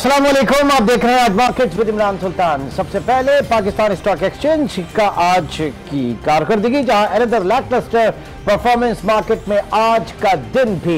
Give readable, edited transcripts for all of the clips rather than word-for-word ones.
अस्सलाम वालेकुम, आप देख रहे हैं आज मार्केट्स विद इमरान सुल्तान। सबसे पहले पाकिस्तान स्टॉक एक्सचेंज का आज की कारकर्दगी, जहां अनदर लैकलस्टर परफॉर्मेंस मार्केट में आज का दिन भी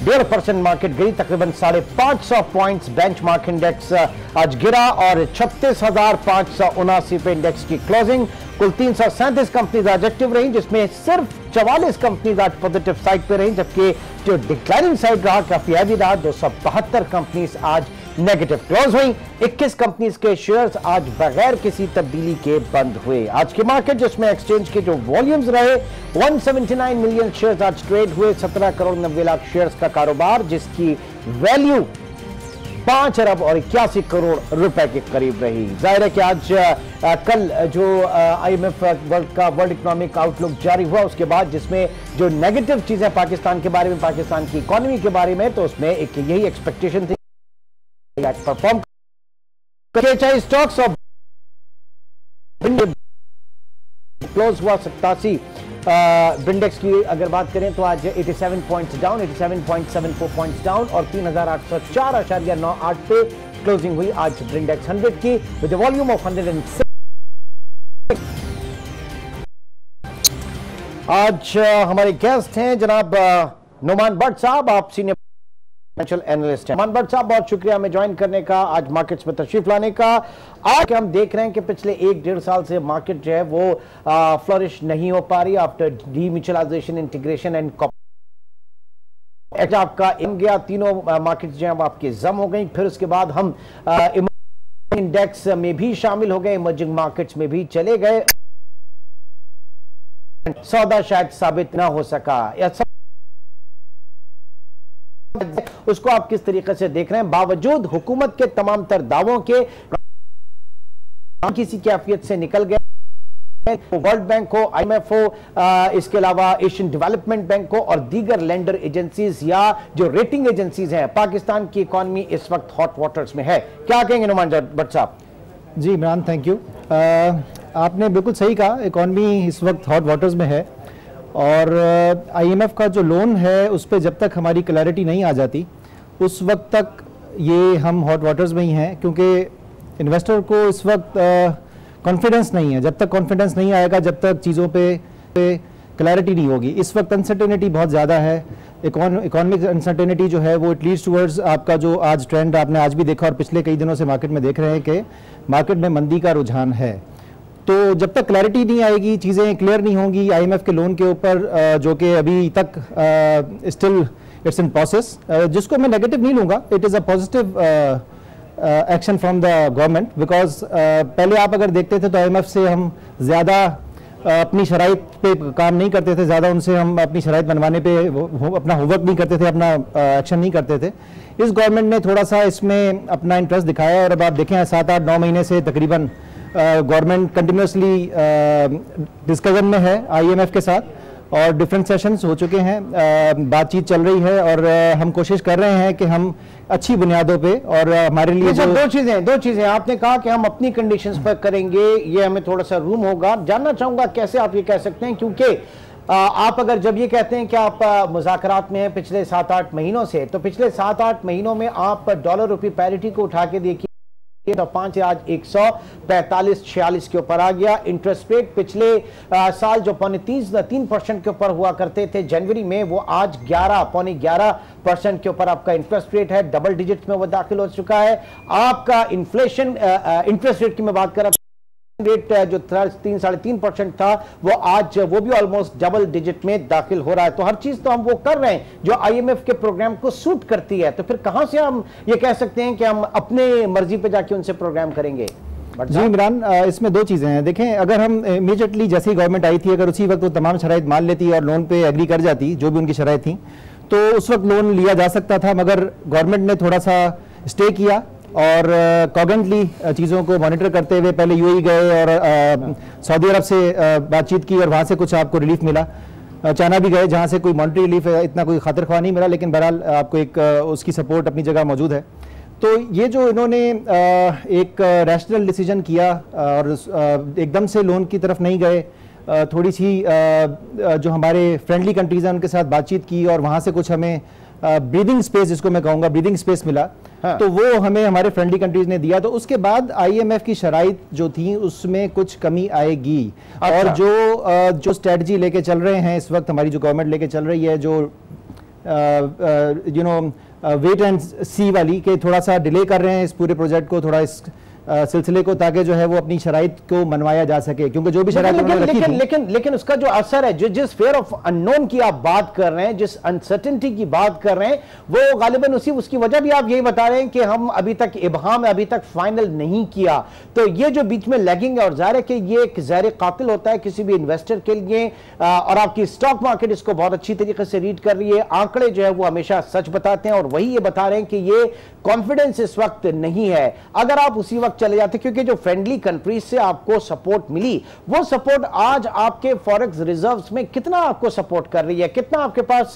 1.5% मार्केट गिरी, तकरीबन 550 पॉइंट्स बेंचमार्क इंडेक्स आज गिरा और 36,579 पे इंडेक्स की क्लोजिंग। कुल 337 कंपनीज आज एक्टिव रही, जिसमें सिर्फ 44 कंपनीज आज पॉजिटिव साइड पे रही, जबकि जो डिक्लाइनिंग साइड रहा काफी हैवी रहा। 272 कंपनीज आज नेगेटिव क्लोज हुई। 21 कंपनीज के शेयर्स आज बगैर किसी तब्दीली के बंद हुए। आज की मार्केट जिसमें एक्सचेंज के जो वॉल्यूम्स रहे, 179 मिलियन शेयर्स आज ट्रेड हुए, 17 करोड़ 90 लाख शेयर्स का कारोबार, जिसकी वैल्यू 5 अरब और 81 करोड़ रुपए के करीब रही। जाहिर है कि आज कल जो IMF वर्ल्ड इकोनॉमिक आउटलुक जारी हुआ, उसके बाद जिसमें जो नेगेटिव चीजें पाकिस्तान के बारे में, पाकिस्तान की इकोनॉमी के बारे में, तो उसमें एक यही एक्सपेक्टेशन थी परफॉर्म स्टॉक्स और क्लोज हुआ 87। इंडेक्स की अगर बात करें तो आज 87 पॉइंट्स डाउन, 87.74 पॉइंट्स डाउन और 3,804.98 पे क्लोजिंग हुई आज इंडेक्स 100 की विद वॉल्यूम ऑफ 106। आज हमारे गेस्ट हैं जनाब नुमान भट्ट साहब, आप सीनियर फाइनेंशियल एनालिस्ट हैं। नुमान भट्ट साहब, बहुत शुक्रिया हमें ज्वाइन करने का, आज मार्केट्स में तशरीफ लाने का। आज हम देख रहे हैं कि पिछले 1-1.5 साल से मार्केट जो है वो फ्लोरिश नहीं हो पा रही आफ्टर डीम्यूचुअलाइजेशन, इंटीग्रेशन एंड आपका गया। तीनों मार्केट्स जो है वो आपके जम हो गई। फिर उसके बाद हम इंडेक्स में भी शामिल हो गए, इमर्जिंग मार्केट्स में भी चले गए। सौदा शायद साबित ना हो सका, उसको आप किस तरीके से देख रहे हैं? बावजूद हुकूमत के तमाम तर दावों के किसी कैफियत से निकल गए। वर्ल्ड बैंक हो, IMF हो, इसके अलावा एशियन डेवलपमेंट बैंक हो और दीगर लेंडर एजेंसीज या जो रेटिंग एजेंसीज हैं, पाकिस्तान की इकॉनमी इस वक्त हॉट वाटर्स में है। क्या कहेंगे नुमान भट्ट साहब? जी इमरान, थैंक यू। आपने बिल्कुल सही कहा, इकॉनमी इस वक्त हॉट वाटर्स में है और IMF का जो लोन है उस पर जब तक हमारी क्लैरिटी नहीं आ जाती उस वक्त तक ये हम हॉट वाटर्स में ही हैं, क्योंकि इन्वेस्टर को इस वक्त कॉन्फिडेंस नहीं है। जब तक कॉन्फिडेंस नहीं आएगा, जब तक चीज़ों पे क्लैरिटी नहीं होगी। इस वक्त अनसर्टेनिटी बहुत ज़्यादा है। इकोनॉमिक अनसर्टेनिटी जो है वो इट लीड्स टुवर्ड्स आपका जो आज ट्रेंड आपने आज भी देखा और पिछले कई दिनों से मार्केट में देख रहे हैं कि मार्केट में मंदी का रुझान है। तो जब तक क्लैरिटी नहीं आएगी, चीज़ें क्लियर नहीं होंगी IMF के लोन के ऊपर, जो कि अभी तक स्टिल इट्स इन प्रोसेस, जिसको मैं नेगेटिव नहीं लूँगा, it is a positive action from the government. Because पहले आप अगर देखते थे तो IMF से हम ज़्यादा अपनी शराइत पे काम नहीं करते थे, ज़्यादा उनसे हम अपनी शराइत बनवाने पे अपना होमवर्क नहीं करते थे, अपना एक्शन नहीं करते थे। इस गवर्नमेंट ने थोड़ा सा इसमें अपना इंटरेस्ट दिखाया और अब आप देखें 7-8-9 महीने से तकरीबन गवर्नमेंट कंटिन्यूसली डिस्कशन में है IMF के साथ और डिफरेंट सेशंस हो चुके हैं, बातचीत चल रही है और हम कोशिश कर रहे हैं कि हम अच्छी बुनियादों पे और हमारे लिए जो दो चीजें आपने कहा कि हम अपनी कंडीशंस पर करेंगे, ये हमें थोड़ा सा रूम होगा। जानना चाहूंगा कैसे आप ये कह सकते हैं, क्योंकि आप अगर जब ये कहते हैं कि आप मुज़ाकरात में हैं पिछले 7-8 महीनों से, तो पिछले 7-8 महीनों में आप डॉलर रुपये पैरिटी को उठा के देखिए तो 5 आज 145-46 के ऊपर आ गया। इंटरेस्ट रेट पिछले साल जो 3% के ऊपर हुआ करते थे जनवरी में, वो आज 11% के ऊपर आपका इंटरेस्ट रेट है, डबल डिजिट में वो दाखिल हो चुका है। आपका इन्फ्लेशन इंटरेस्ट रेट की मैं बात कर रहा रेट जो 3-3.5% था, वो आज वो भी ऑलमोस्ट डबल डिजिट में दाखिल हो रहा है। तो हर चीज तो हम वो कर रहे हैं जो IMF के प्रोग्राम को सूट करती है, तो फिर कहां से हम ये कह सकते हैं कि हम अपने मर्जी पे जाके उनसे प्रोग्राम करेंगे? जी इमरान, इसमें दो चीज़ें हैं। देखें, अगर हम इमीडिएटली जैसी गवर्नमेंट आई थी, अगर उसी वक्त वो तमाम शराइत मान लेती और लोन पे एग्री कर जाती जो भी उनकी शराइत थी, तो उस वक्त लोन लिया जा सकता था। मगर गवर्नमेंट ने थोड़ा सा स्टे किया और कॉगेंटली चीज़ों को मॉनिटर करते हुए पहले UAE गए और सऊदी अरब से बातचीत की और वहाँ से कुछ आपको रिलीफ मिला। चाइना भी गए जहाँ से कोई मॉनिटरी रिलीफ इतना कोई खातिर ख्वाह नहीं मिला, लेकिन बहरहाल आपको एक उसकी सपोर्ट अपनी जगह मौजूद है। तो ये जो इन्होंने एक रैशनल डिसीजन किया और एकदम से लोन की तरफ नहीं गए, थोड़ी सी जो हमारे फ्रेंडली कंट्रीज़ हैं उनके साथ बातचीत की और वहाँ से कुछ हमें ब्रीदिंग स्पेस, जिसको मैं कहूँगा ब्रीदिंग स्पेस मिला, हाँ। तो वो हमें हमारे फ्रेंडली कंट्रीज ने दिया। तो उसके बाद IMF की शराइत जो थी उसमें कुछ कमी आएगी। अच्छा। और जो स्ट्रेटजी लेके चल रहे हैं इस वक्त, हमारी जो गवर्नमेंट लेके चल रही है, जो वेट एंड सी वाली, के थोड़ा सा डिले कर रहे हैं इस पूरे प्रोजेक्ट को, थोड़ा इस सिलसिले को, ताकि जो है वो अपनी शराइत को मनवाया जा सके, क्योंकि जो भी शराइत उन्होंने रखी थी। लेकिन उसका जो असर है, जिस फेयर ऑफ अननोन की आप बात कर रहे हैं, जिस अनसर्टेनिटी की बात कर रहे हैं, वो गालिबन उसकी वजह भी आप यही बता रहे हैं कि हम अभी तक इबहाम अभी तक फाइनल नहीं किया। तो ये जो बीच में लैगिंग है, और जाहिर है कि ये एक ज़हर कातिल होता है किसी भी इन्वेस्टर के लिए, और आपकी स्टॉक मार्केट इसको बहुत अच्छी तरीके से रीड कर रही है। आंकड़े जो है वो हमेशा सच बताते हैं, और वही ये बता रहे हैं कि ये कॉन्फिडेंस इस वक्त नहीं है। अगर आप उसी वक्त चले जाते, क्योंकि जो फ्रेंडली कंट्रीज से आपको सपोर्ट मिली, वो सपोर्ट आज आपके फॉरेक्स रिजर्व्स में कितना आपको सपोर्ट कर रही है, कितना आपके पास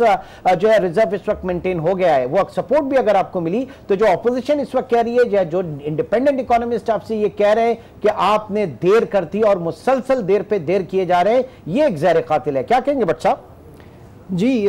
जो है रिजर्व इस वक्त मेंटेन हो गया है, वो सपोर्ट भी अगर आपको मिली, तो जो ऑपोजिशन इस वक्त कह रही है, जो इंडिपेंडेंट इकोनॉमिस्ट आपसे ये कह रहे हैं कि आपने देर कर दी और मुसलसल देर पे देर किए जा रहे हैं, ये एक ज़हर कातिल है। क्या कहेंगे भट्ट साहब? जी,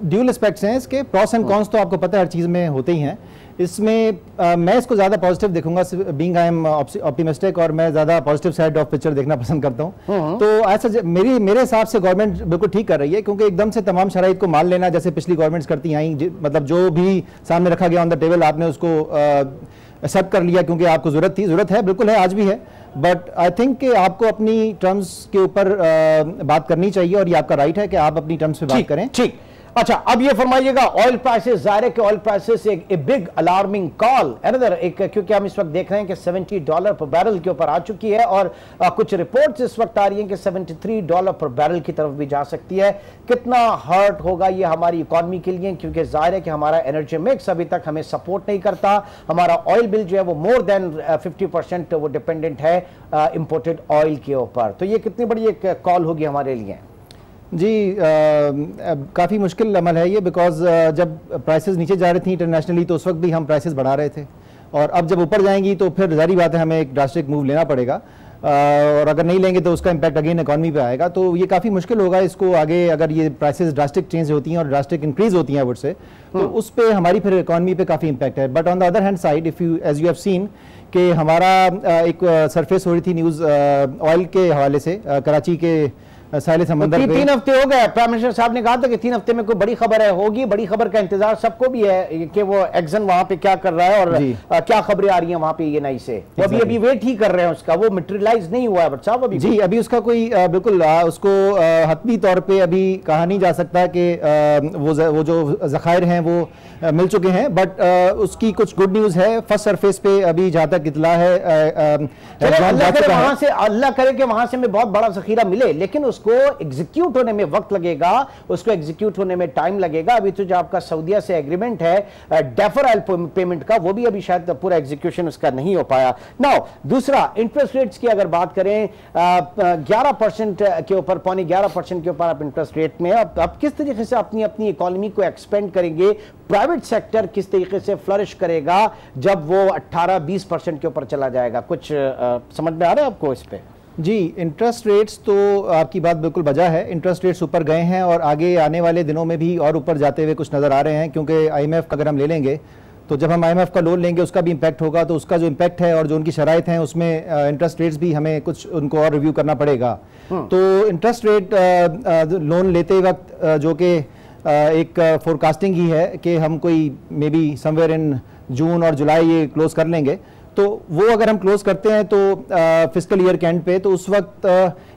ड्यूल एस्पेक्ट्स हैं इसके, प्रॉस एंड कॉन्स तो आपको पता है हर चीज़ में होते ही हैं। इसमें मैं इसको ज़्यादा पॉजिटिव देखूंगा, बीइंग आई एम ऑप्टिमिस्टिक, और मैं ज़्यादा पॉजिटिव साइड ऑफ पिक्चर देखना पसंद करता हूँ। तो ऐसा मेरे हिसाब से गवर्नमेंट बिल्कुल ठीक कर रही है, क्योंकि एकदम से तमाम शराइत को मान लेना, जैसे पिछली गवर्नमेंट्स करती आई, मतलब जो भी सामने रखा गया ऑन द टेबल, आपने उसको एक्सेप्ट कर लिया क्योंकि आपको ज़रूरत है, बिल्कुल है, आज भी है। बट आई थिंक कि आपको अपनी टर्म्स के ऊपर बात करनी चाहिए, और ये आपका राइट है कि आप अपनी टर्म्स पे बात करें। ठीक। अच्छा, अब ये फरमाइएगा, ऑयल प्राइसेस, जाहिर है कि ऑयल प्राइसेस एक बिग अलार्मिंग कॉल, अनदर एक, क्योंकि हम इस वक्त देख रहे हैं कि $70 पर बैरल के ऊपर आ चुकी है, और कुछ रिपोर्ट्स इस वक्त आ रही हैं कि $73 पर बैरल की तरफ भी जा सकती है। कितना हर्ट होगा ये हमारी इकॉनमी के लिए, क्योंकि जाहिर है कि हमारा एनर्जी मिक्स अभी तक हमें सपोर्ट नहीं करता। हमारा ऑयल बिल जो है वो मोर देन 50% वो डिपेंडेंट है इंपोर्टेड ऑयल के ऊपर। तो ये कितनी बड़ी एक कॉल होगी हमारे लिए? जी, काफ़ी मुश्किल अमल है ये, बिकॉज जब प्राइसेस नीचे जा रही थी इंटरनेशनली, तो उस वक्त भी हम प्राइसेस बढ़ा रहे थे, और अब जब ऊपर जाएंगी तो फिर जारी बात है हमें एक ड्रास्टिक मूव लेना पड़ेगा, और अगर नहीं लेंगे तो उसका इम्पैक्ट अगेन इकॉनमी पे आएगा। तो ये काफ़ी मुश्किल होगा इसको आगे, अगर ये प्राइसेस ड्रास्टिक चेंज होती हैं और ड्रास्टिक इंक्रीज होती हैं वुड से, तो उस पर हमारी फिर इकॉनमी पे काफ़ी इम्पैक्ट है। But on the other hand side, if you as you have seen कि हमारा एक सरफेस हो रही थी न्यूज़ ऑयल के हवाले से, कराची के साहिल समंदर पे 3 हफ्ते हो गए। प्राइम मिनिस्टर साहब ने कहा था कि 3 हफ्ते में कोई बड़ी खबर है, होगी। बड़ी खबर का इंतजार सबको भी है कि वो एक्शन वहां पे क्या कर रहा है, और क्या खबरें आ रही हैं वहां पे ये नई से, वो अभी वेट ही कर रहे हैं उसका, वो मटेरियलाइज नहीं हुआ है बट साहब अभी। जी, अभी उसका कोई बिल्कुल उसको हतमी तौर पे अभी कहा नहीं जा सकता कि वो जो ज़खायर हैं वो मिल चुके हैं, बट उसकी कुछ गुड न्यूज़ है। फर्स्ट सरफेस पे अभी जहाँ तक इतला है, अल्लाह करे कि वहां से हमें बहुत बड़ा जखीरा मिले, लेकिन उसको एग्जीक्यूट होने में वक्त लगेगा, उसको एग्जीक्यूट होने में टाइम लगेगा। अभी तो जो आपका सऊदीया से एग्रीमेंट है डेफर ऑयल पेमेंट का, वो भी अभी शायद पूरा एग्जीक्यूशन उसका नहीं हो पाया। नाउ दूसरा, इंटरेस्ट रेट्स की अगर बात करें, 11% के ऊपर, 11.25% के ऊपर आप इंटरेस्ट रेट में, अब किस तरीके से अपनी इकोनॉमी को एक्सपेंड करेंगे, प्राइवेट सेक्टर किस तरीके से फ्लरिश करेगा जब वो 18-20% के ऊपर चला जाएगा? कुछ समझ में आ रहा है आपको इस पे? जी, इंटरेस्ट रेट्स तो आपकी बात बिल्कुल बजा है, इंटरेस्ट रेट्स ऊपर गए हैं और आगे आने वाले दिनों में भी और ऊपर जाते हुए कुछ नज़र आ रहे हैं, क्योंकि IMF अगर हम ले लेंगे तो जब हम IMF का लोन लेंगे उसका भी इम्पैक्ट होगा, तो उसका जो इम्पैक्ट है और जो उनकी शराइत हैं उसमें इंटरेस्ट रेट्स भी हमें कुछ उनको और रिव्यू करना पड़ेगा। तो इंटरेस्ट रेट लोन लेते वक्त जो कि एक फोरकास्टिंग ही है कि हम कोई मे बी समवेयर इन जून और जुलाई ये क्लोज कर लेंगे, तो वो अगर हम क्लोज करते हैं तो फिस्कल ईयर के एंड पे, तो उस वक्त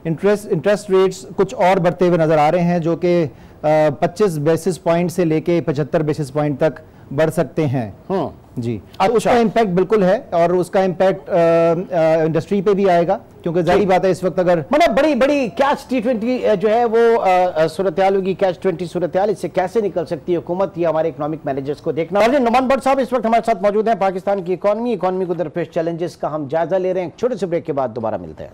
इंटरेस्ट रेट्स कुछ और बढ़ते हुए नज़र आ रहे हैं, जो कि 25 बेसिस पॉइंट से लेके 75 बेसिस पॉइंट तक बढ़ सकते हैं। जी, अच्छा। उसका इम्पैक्ट बिल्कुल है, और उसका इम्पैक्ट इंडस्ट्री पे भी आएगा, क्योंकि जाहिर बात है इस वक्त अगर मतलब बड़ी कैच T20 जो है वो सूरत हाल होगी, कैच 20 सूरत हाल, इससे कैसे निकल सकती है हुकूमत, ये हमारे इकोनॉमिक मैनेजर्स को देखना। और नुमान भट्ट साहब इस वक्त हमारे साथ मौजूद हैं। पाकिस्तान की इकोनॉमी को दरपेश चैलेंजेस का हम जायजा ले रहे हैं। छोटे से ब्रेक के बाद दोबारा मिलते हैं।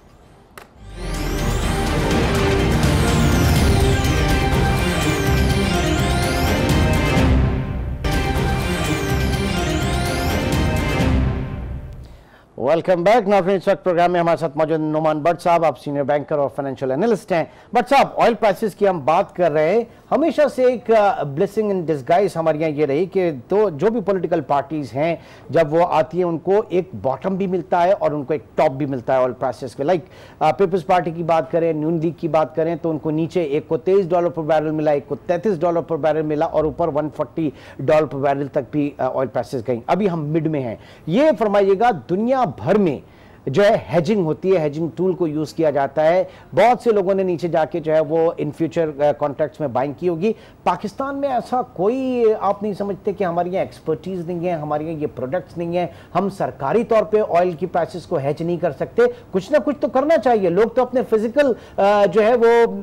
Welcome back. नॉर्थ इस वक्त प्रोग्राम में हमारे साथ मौजूद नुमान भट्ट साहब, आप सीनियर बैंकर और फाइनेंशियल एनालिस्ट हैं। भट्ट साहब, ऑयल प्राइसेस की हम बात कर रहे हैं। हमेशा से एक ब्लेसिंग इन डिस्गाइज हमारे यहाँ ये रही कि तो जो भी पॉलिटिकल पार्टीज हैं जब वो आती है उनको एक बॉटम भी मिलता है और उनको एक टॉप भी मिलता है ऑयल प्राइसेस के। लाइक पीपल्स पार्टी की बात करें, नून लीग की बात करें तो उनको नीचे एक को $23 पर बैरल मिला, एक को $33 पर बैरल मिला और ऊपर $140 पर बैरल तक भी ऑयल प्राइसेस गई। अभी हम मिड में हैं। ये फरमाइएगा, दुनिया भर में जो है हेजिंग होती है, हेजिंग टूल को यूज किया जाता है। बहुत से लोगों ने नीचे जाके जो है वो इन फ्यूचर कॉन्ट्रैक्ट्स में बाइंग की होगी। पाकिस्तान में ऐसा कोई आप नहीं समझते कि हमारे यहाँ एक्सपर्टीज नहीं है, हमारे यहाँ ये प्रोडक्ट्स नहीं है, हम सरकारी तौर पे ऑयल की प्राइसेस को हेज नहीं कर सकते? कुछ ना कुछ तो करना चाहिए। लोग तो अपने फिजिकल जो है वो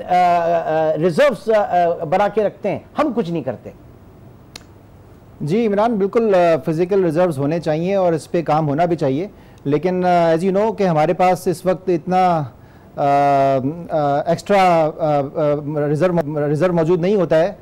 रिजर्व्स बना के रखते हैं, हम कुछ नहीं करते। जी इमरान, बिल्कुल फिजिकल रिजर्व्स होने चाहिए और इस पे काम होना भी चाहिए, लेकिन एज यू नो कि हमारे पास इस वक्त इतना एक्स्ट्रा रिजर्व मौजूद नहीं होता है,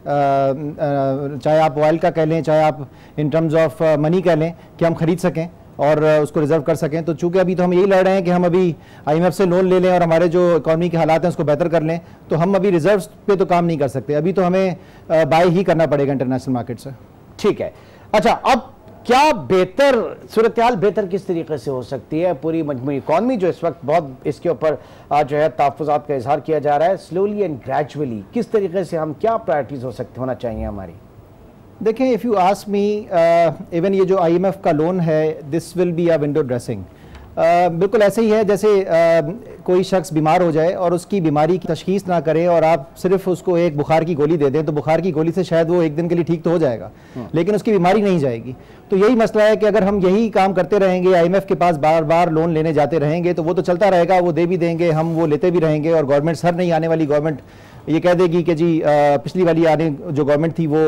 चाहे आप ऑयल का कह लें, चाहे आप इन टर्म्स ऑफ मनी कह लें, कि हम खरीद सकें और उसको रिजर्व कर सकें। तो चूंकि अभी तो हम यही लड़ रहे हैं कि हम अभी IMF से लोन ले लें और हमारे जो इकॉनमी के हालात हैं उसको बेहतर कर लें, तो हम अभी रिजर्व्स पे तो काम नहीं कर सकते। अभी तो हमें बाय ही करना पड़ेगा इंटरनेशनल मार्केट से। ठीक है। अच्छा, अब क्या बेहतर सूरत हाल बेहतर किस तरीके से हो सकती है? पूरी मजमूई इकॉनमी जो इस वक्त बहुत इसके ऊपर जो है तहफ़्फ़ुज़ात का इजहार किया जा रहा है, स्लोली एंड ग्रेजुअली किस तरीके से हम क्या प्रायोरिटीज होना चाहिए हमारी? देखें, if you ask me, even ये जो IMF का लोन है, this will be a window dressing. बिल्कुल ऐसे ही है जैसे कोई शख्स बीमार हो जाए और उसकी बीमारी की तशखीस ना करें और आप सिर्फ उसको एक बुखार की गोली दे दें, तो बुखार की गोली से शायद वो एक दिन के लिए ठीक तो हो जाएगा, लेकिन उसकी बीमारी नहीं जाएगी। तो यही मसला है कि अगर हम यही काम करते रहेंगे, IMF के पास बार बार लोन लेने जाते रहेंगे, तो वो तो चलता रहेगा, वो दे भी देंगे, हम वो लेते भी रहेंगे, और गवर्नमेंट सर नहीं आने वाली गवर्नमेंट ये कह देगी कि जी पिछली वाली आने जो गवर्नमेंट थी वो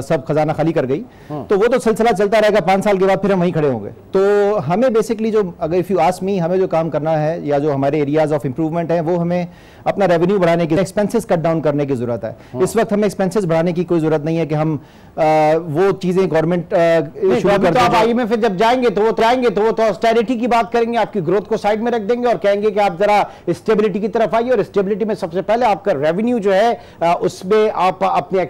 सब खजाना खाली कर गई, तो वो तो सिलसिला चलता रहेगा। 5 साल के बाद फिर हम वहीं खड़े होंगे। तो हमें बेसिकली जो, अगर इफ़ यू आस्क मी, हमें जो काम करना है या जो हमारे एरियाज ऑफ इंप्रूवमेंट है, वो हमें अपना रेवेन्यू बढ़ाने की, एक्सपेंसेस कट डाउन करने की जरूरत है। इस वक्त हमें एक्सपेंसेस बढ़ाने की कोई जरूरत नहीं है कि हम वो चीजें गवर्नमेंट शुरू कर दें। IMF जब जाएंगे तो वो ऑस्टेरिटी की बात करेंगे, आपकी ग्रोथ को साइड में रख देंगे और कहेंगे कि आप जरा स्टेबिलिटी की तरफ आइए, और स्टेबिलिटी में सबसे पहले आपका रेवेन्यू जो है उसमें आप अपने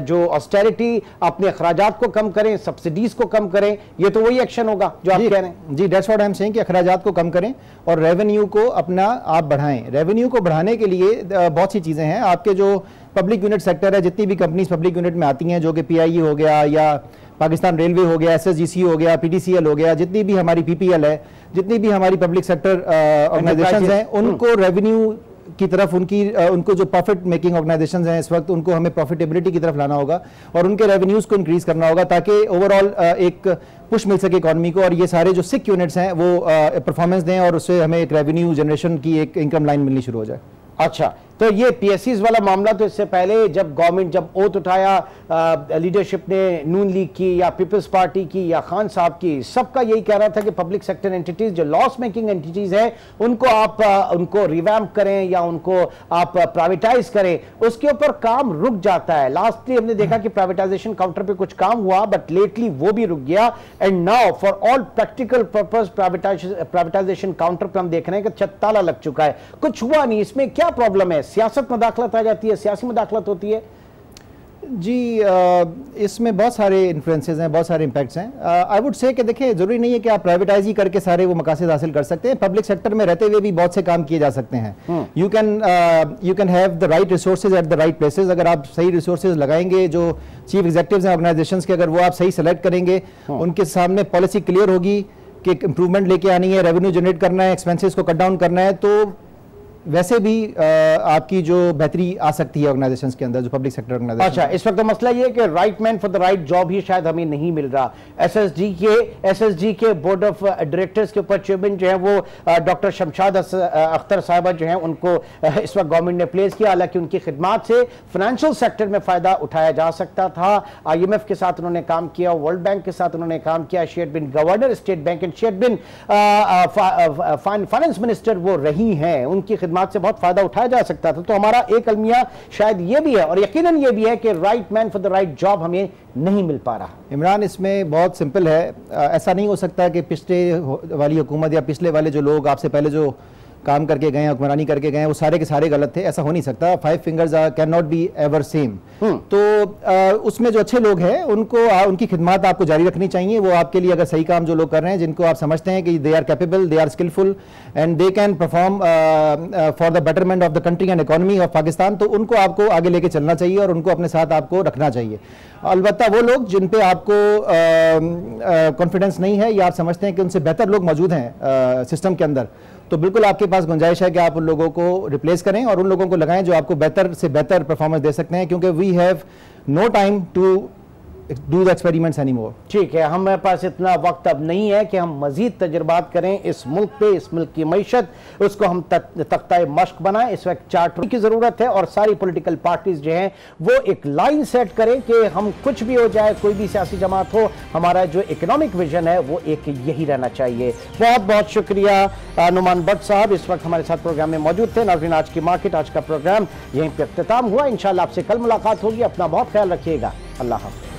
जो ऑस्टेरिटी, अपने अखराजात को कम करें, सब्सिडीज को कम करें। ये तो वही एक्शन होगा जो आप कह रहे हैं। जी, that's what I am saying कि अखराजात को कम करें और रेवेन्यू को अपना आप बढ़ाएं। रेवेन्यू को बढ़ाने के लिए बहुत सी चीजें हैं। आपके जो पब्लिक यूनिट सेक्टर है, जितनी भी कंपनीज पब्लिक यूनिट में आती हैं, जो कि PIE हो गया या पाकिस्तान रेलवे हो गया, SSGC हो गया, PTCL हो गया, जितनी भी हमारी PPL है, जितनी भी हमारी पब्लिक सेक्टर ऑर्गेनाइजेशंस हैं, उनको रेवेन्यू की तरफ, उनको जो प्रॉफिट मेकिंग ऑर्गेनाइजेशंस हैं इस वक्त, उनको हमें प्रॉफिटेबिलिटी की तरफ लाना होगा और उनके रेवेन्यूज को इंक्रीज करना होगा, ताकि ओवरऑल एक पुश मिल सके इकॉनमी को, और ये सारे जो सिक यूनिट्स हैं वो परफॉर्मेंस दें और उससे हमें एक रेवेन्यू जनरेशन की एक इनकम लाइन मिलनी शुरू हो जाए। अच्छा, तो ये PSCs वाला मामला, तो इससे पहले जब गवर्नमेंट जब ओथ उठाया लीडरशिप ने, नून लीग की या पीपल्स पार्टी की या खान साहब की, सबका यही कह रहा था कि पब्लिक सेक्टर एंटिटीज जो लॉस मेकिंग एंटिटीज हैं उनको आप उनको रिवैम्प करें या उनको आप प्राइवेटाइज करें। उसके ऊपर काम रुक जाता है। लास्टली हमने देखा कि प्राइवेटाइजेशन काउंटर पे कुछ काम हुआ, बट लेटली वो भी रुक गया, and now for all practical purpose privatisation counter पे हम देख रहे हैं कि ताला लग चुका है, कुछ हुआ नहीं। इसमें क्या प्रॉब्लम है? सियासत मदाखलत आ जाती है, सियासी मदाखलत होती है? जी, इसमें बहुत सारे इन्फ्लुएंसेस हैं, बहुत सारे इम्पैक्ट्स हैं। आई वुड से कि देखिए, जरूरी नहीं है कि आप प्राइवेटाइज ही करके सारे वो मकासद हासिल कर सकते हैं। पब्लिक सेक्टर में रहते हुए भी बहुत से काम किए जा सकते हैं। You can have the right resources at the right places. अगर आप सही रिसोर्सेज लगाएंगे, जो चीफ एग्जीक्यूटिव्स हैं ऑर्गेनाइजेशंस के, अगर वो आप सही सेलेक्ट करेंगे, उनके सामने पॉलिसी क्लियर होगी कि इंप्रूवमेंट लेके आनी है, रेवेन्यू जनरेट करना है, एक्सपेंसेस को कट डाउन करना है, तो वैसे भी आपकी जो बेहतरी आ सकती है ऑर्गेनाइजेशंस के अंदर, जो पब्लिक सेक्टर ऑर्गेनाइजेशन। अच्छा, इस वक्त तो मसला ये है कि right man for the right job ही शायद हमें नहीं मिल रहा। SSG के बोर्ड ऑफ डायरेक्टर्स के ऊपर चेयरमैन जो है वो डॉक्टर शमशाद अख्तर साहिबा जो है, उनको इस वक्त गवर्नमेंट ने प्लेस किया। हालांकि उनकी खिदमात से फाइनेंशियल सेक्टर में फायदा उठाया जा सकता था। IMF के साथ उन्होंने काम किया, वर्ल्ड बैंक के साथ उन्होंने काम किया, she had been governor State Bank and she had been finance minister वो रही हैं। उनकी खिदमात से बहुत फायदा उठाया जा सकता था। तो हमारा एक अलमिया शायद ये भी है और यकीनन ये भी है कि right man for the right job हमें नहीं मिल पा रहा। इमरान, इसमें बहुत सिंपल है। ऐसा नहीं हो सकता कि पिछले वाली हुकूमत या पिछले वाले जो लोग आपसे पहले जो काम करके गए, हुक्मरानी करके गए, वो सारे के सारे गलत थे। ऐसा हो नहीं सकता। 5 fingers can not be ever same. तो उसमें जो अच्छे लोग हैं उनको उनकी खिदमत आपको जारी रखनी चाहिए। वो आपके लिए अगर सही काम जो लोग कर रहे हैं, जिनको आप समझते हैं कि they are capable, they are skilful and they can perform for the betterment of the country and economy of Pakistan, तो उनको आपको आगे लेके चलना चाहिए और उनको अपने साथ आपको रखना चाहिए। अलबत्ता वो लोग जिन पे आपको कॉन्फिडेंस नहीं है या आप समझते हैं कि उनसे बेहतर लोग मौजूद हैं सिस्टम के अंदर, तो बिल्कुल आपके पास गुंजाइश है कि आप उन लोगों को रिप्लेस करें और उन लोगों को लगाएं जो आपको बेहतर से बेहतर परफॉर्मेंस दे सकते हैं, क्योंकि we have no time to do the experiments any more. ठीक है, हमारे पास इतना वक्त अब नहीं है कि हम मजीद तजुर्बात करें इस मुल्क पे, इस मुल्क की मईशत, उसको हम तख्ता मश्क बनाएं। इस वक्त चार्टर की जरूरत है और सारी पॉलिटिकल पार्टीज जो हैं वो एक लाइन सेट करें कि हम कुछ भी हो जाए, कोई भी सियासी जमात हो, हमारा जो इकोनॉमिक विजन है वो एक यही रहना चाहिए। बहुत बहुत शुक्रिया नुमान भट्ट साहब, इस वक्त हमारे साथ प्रोग्राम में मौजूद थे। नाज़रीन, आज की मार्केट, आज का प्रोग्राम यहीं पर इख्तिताम हुआ। इंशाल्लाह आपसे कल मुलाकात होगी। अपना बहुत ख्याल रखिएगा। अल्लाह हाफ़िज़।